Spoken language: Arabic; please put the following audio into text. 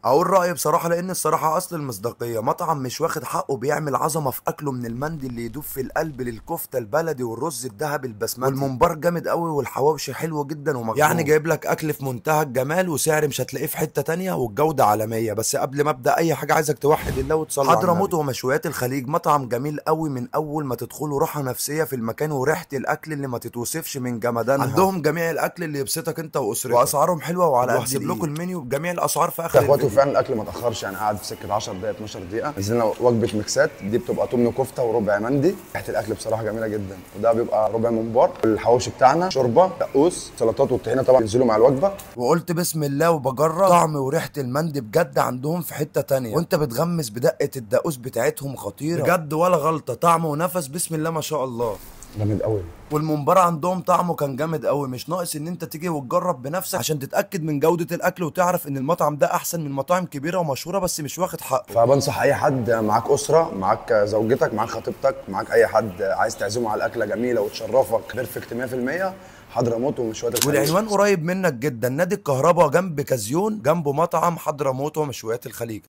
اقول رايي بصراحه، لان الصراحه اصل المصداقيه. مطعم مش واخد حقه بيعمل عظمه في اكله، من المندي اللي يدوب في القلب للكفته البلدي والرز الذهبي البسمتي والممبار جامد قوي والحواوشي حلو جدا ومخدوم. يعني جايب لك اكل في منتهى الجمال وسعر مش هتلاقيه في حته تانية والجوده عالميه. بس قبل ما ابدا اي حاجه عايزك توحد الله وتصلي على حضرموت النبي. ومشويات الخليج مطعم جميل قوي، من اول ما تدخله راحه نفسيه في المكان وريحه الاكل اللي ما تتوصفش من جمدانها. عندهم جميع الاكل اللي يبسطك انت واسرتك، واسعارهم حلوه وعلى قد وهسيب لكم المنيو بجميع الاسعار في يا اخر اخواتي. الفيديو. وفعلا الاكل ما اتاخرش، يعني قعد في سكه 10 دقائق 12 دقيقه. نزلنا وجبه ميكسات، دي بتبقى تمن كفته وربع مندي. ريحه الاكل بصراحه جميله جدا، وده بيبقى ربع ممبار. الحواوشي بتاعنا شوربه دقوس سلطات، والطحينه طبعا ينزلوا مع الوجبه. وقلت بسم الله وبجرب طعم وريحه المندي بجد عندهم في حته تانية، وانت بتغمس بدقه الدقوس بتاعتهم خطيره بجد ولا غلطه. طعم ونفس بسم الله ما شاء الله. جامد قوي. والممبار عندهم طعمه كان جامد قوي، مش ناقص ان انت تيجي وتجرب بنفسك عشان تتاكد من جوده الاكل وتعرف ان المطعم ده احسن من مطاعم كبيره ومشهوره بس مش واخد حقه. فبنصح اي حد معاك اسره، معاك زوجتك، معاك خطيبتك، معاك اي حد عايز تعزمه على اكله جميله وتشرفك بيرفكت 100%، حضرموت ومشويات الخليج. والعنوان قريب منك جدا، نادي الكهرباء جنب كازيون، جنبه مطعم حضرموت ومشويات الخليج.